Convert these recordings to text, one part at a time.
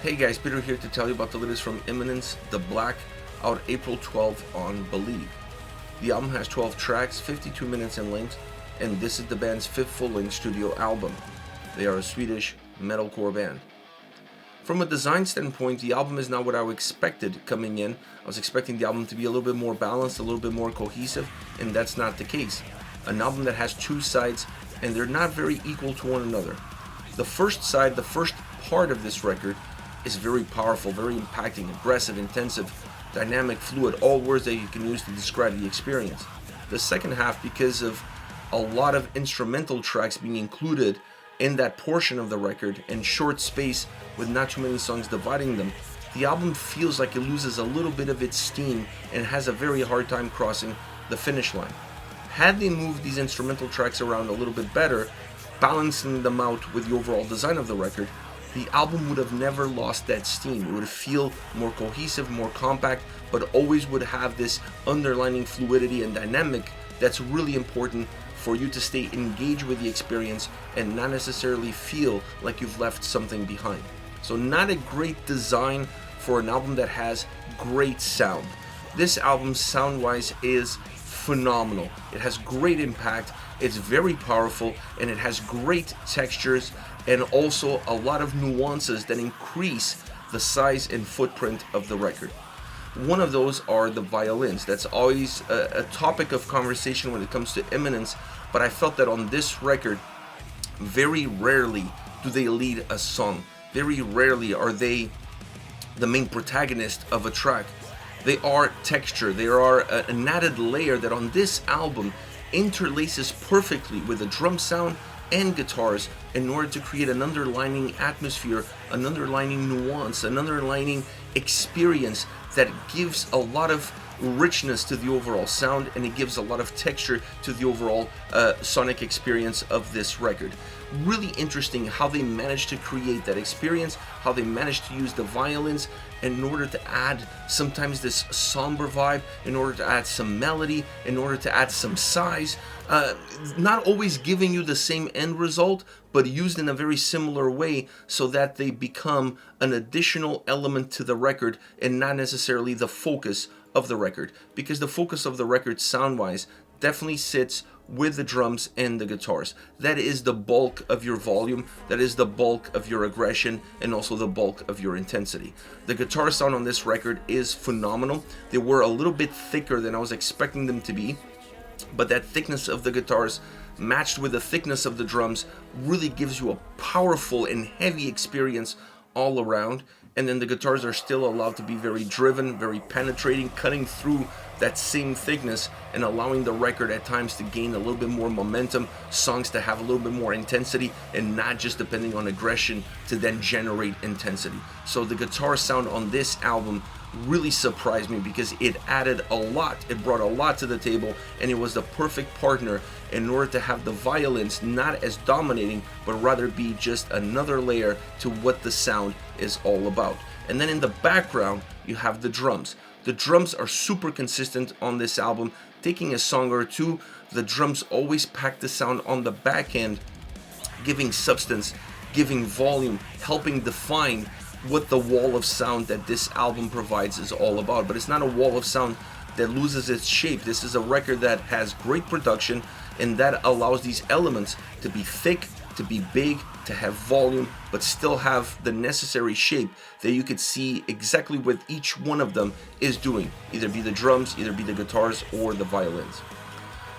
Hey guys, Peter here to tell you about the latest from Imminence, The Black, out April 12th on Believe. The album has 12 tracks, 52 minutes in length, and this is the band's fifth full-length studio album. They are a Swedish metalcore band. From a design standpoint, the album is not what I expected coming in. I was expecting the album to be a little bit more balanced, a little bit more cohesive, and that's not the case. An album that has two sides, and they're not very equal to one another. The first side, the first part of this record, is very powerful, very impacting, aggressive, intensive, dynamic, fluid, all words that you can use to describe the experience. The second half, because of a lot of instrumental tracks being included in that portion of the record and short space with not too many songs dividing them, the album feels like it loses a little bit of its steam and has a very hard time crossing the finish line. Had they moved these instrumental tracks around a little bit better, balancing them out with the overall design of the record, the album would have never lost that steam. It would feel more cohesive, more compact, but always would have this underlining fluidity and dynamic that's really important for you to stay engaged with the experience and not necessarily feel like you've left something behind. So not a great design for an album that has great sound. This album sound-wise is phenomenal. It has great impact, it's very powerful, and it has great textures and also a lot of nuances that increase the size and footprint of the record. One of those are the violins. That's always a topic of conversation when it comes to Imminence, but I felt that on this record, very rarely do they lead a song. Very rarely are they the main protagonist of a track. They are texture, they are an added layer that on this album interlaces perfectly with the drum sound and guitars in order to create an underlining atmosphere, an underlining nuance, an underlining experience that gives a lot of richness to the overall sound, and it gives a lot of texture to the overall sonic experience of this record. Really interesting how they managed to create that experience, how they managed to use the violins in order to add sometimes this somber vibe, in order to add some melody, in order to add some size. Not always giving you the same end result, but used in a very similar way so that they become an additional element to the record and not necessarily the focus of the record. Because the focus of the record sound-wise definitely sits with the drums and the guitars. That is the bulk of your volume, that is the bulk of your aggression, and also the bulk of your intensity. The guitar sound on this record is phenomenal. They were a little bit thicker than I was expecting them to be, but that thickness of the guitars matched with the thickness of the drums really gives you a powerful and heavy experience all around. And then the guitars are still allowed to be very driven, very penetrating, cutting through that same thickness and allowing the record at times to gain a little bit more momentum, songs to have a little bit more intensity, and not just depending on aggression to then generate intensity. So the guitar sound on this album really surprised me because it added a lot, it brought a lot to the table, and it was the perfect partner in order to have the violins not as dominating, but rather be just another layer to what the sound is all about. And then in the background, you have the drums. The drums are super consistent on this album. Taking a song or two, the drums always pack the sound on the back end, giving substance, giving volume, helping define what the wall of sound that this album provides is all about. But it's not a wall of sound that loses its shape. This is a record that has great production, and that allows these elements to be thick, to be big, to have volume, but still have the necessary shape that you could see exactly what each one of them is doing, either be the drums, either be the guitars, or the violins.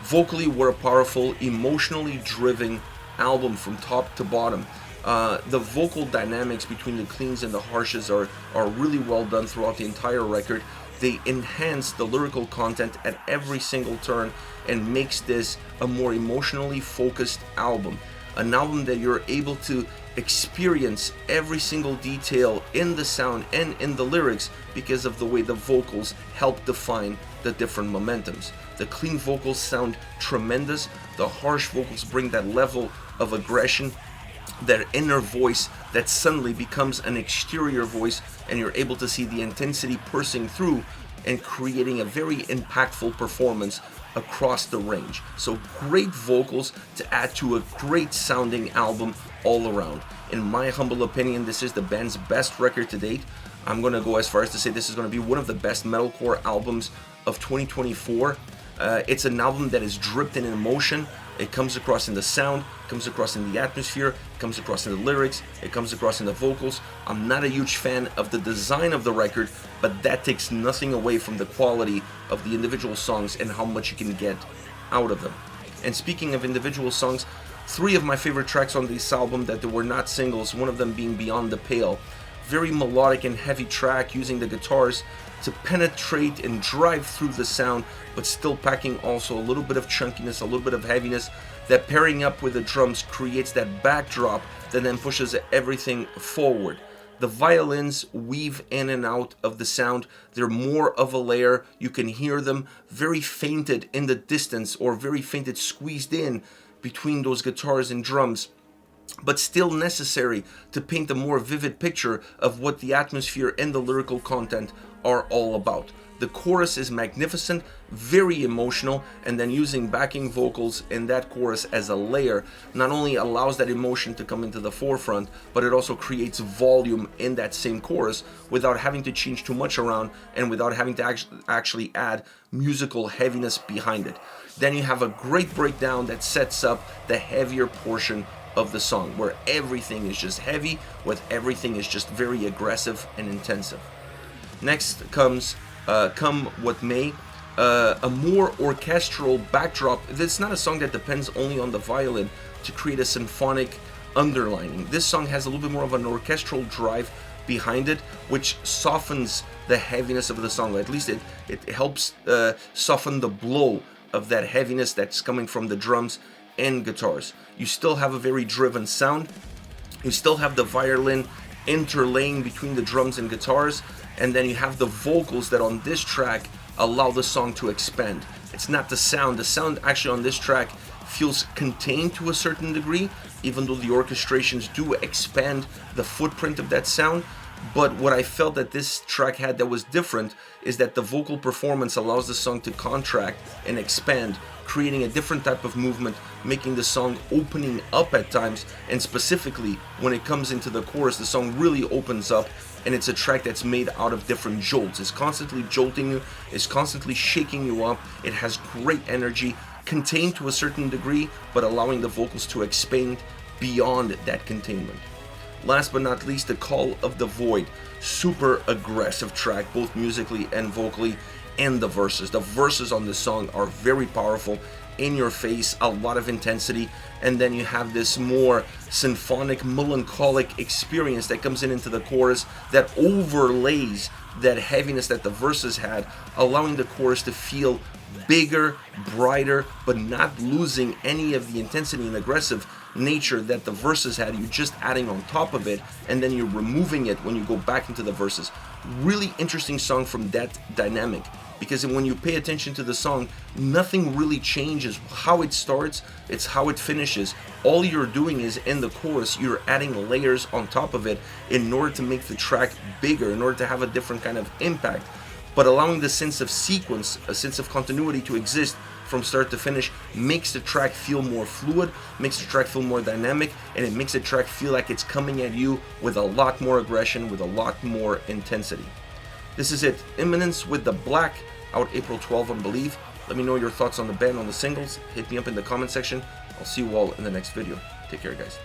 Vocally, we're a powerful, emotionally driven album from top to bottom. The vocal dynamics between the cleans and the harshes are really well done throughout the entire record. They enhance the lyrical content at every single turn and makes this a more emotionally focused album. An album that you're able to experience every single detail in the sound and in the lyrics because of the way the vocals help define the different momentums. The clean vocals sound tremendous. The harsh vocals bring that level of aggression, that inner voice that suddenly becomes an exterior voice, and you're able to see the intensity pursing through and creating a very impactful performance across the range. So great vocals to add to a great sounding album all around. In my humble opinion, this is the band's best record to date. I'm going to go as far as to say this is going to be one of the best metalcore albums of 2024. It's an album that is dripped in emotion. It comes across in the sound, comes across in the atmosphere, comes across in the lyrics, it comes across in the vocals. I'm not a huge fan of the design of the record, but that takes nothing away from the quality of the individual songs and how much you can get out of them. And speaking of individual songs, 3 of my favorite tracks on this album that were not singles, one of them being Beyond the Pale. Very melodic and heavy track using the guitars to penetrate and drive through the sound, but still packing also a little bit of chunkiness, a little bit of heaviness. That pairing up with the drums creates that backdrop that then pushes everything forward. The violins weave in and out of the sound. They're more of a layer. You can hear them very fainted in the distance, or very fainted squeezed in between those guitars and drums, but still necessary to paint a more vivid picture of what the atmosphere and the lyrical content are all about. The chorus is magnificent, very emotional, and then using backing vocals in that chorus as a layer not only allows that emotion to come into the forefront, but it also creates volume in that same chorus without having to change too much around and without having to actually add musical heaviness behind it. Then you have a great breakdown that sets up the heavier portion of the song, where everything is just heavy, with everything is just very aggressive and intensive. Next comes Come What May, a more orchestral backdrop. It's not a song that depends only on the violin to create a symphonic underlining. This song has a little bit more of an orchestral drive behind it, which softens the heaviness of the song. At least it helps soften the blow of that heaviness that's coming from the drums and guitars. You still have a very driven sound. You still have the violin interlaying between the drums and guitars, and then you have the vocals that on this track allow the song to expand. It's not the sound. The sound actually on this track feels contained to a certain degree, even though the orchestrations do expand the footprint of that sound. But what I felt that this track had that was different is that the vocal performance allows the song to contract and expand, creating a different type of movement, making the song opening up at times. And specifically when it comes into the chorus, the song really opens up, and it's a track that's made out of different jolts. It's constantly jolting you, it's constantly shaking you up. It has great energy, contained to a certain degree, but allowing the vocals to expand beyond that containment. Last but not least, The Call of the Void. Super aggressive track, both musically and vocally, and the verses. The verses on this song are very powerful, in your face, a lot of intensity, and then you have this more symphonic, melancholic experience that comes into the chorus that overlays that heaviness that the verses had, allowing the chorus to feel bigger, brighter, but not losing any of the intensity and aggressive nature that the verses had. You're just adding on top of it, and then you're removing it when you go back into the verses. Really interesting song from that dynamic, because when you pay attention to the song, nothing really changes. How it starts, it's how it finishes. All you're doing is in the chorus, you're adding layers on top of it in order to make the track bigger, in order to have a different kind of impact, but allowing the sense of sequence, a sense of continuity to exist from start to finish, makes the track feel more fluid, makes the track feel more dynamic, and it makes the track feel like it's coming at you with a lot more aggression, with a lot more intensity. This is it, Imminence with The Black, out April 12 on Believe. Let me know your thoughts on the band, on the singles. Hit me up in the comment section. I'll see you all in the next video. Take care, guys.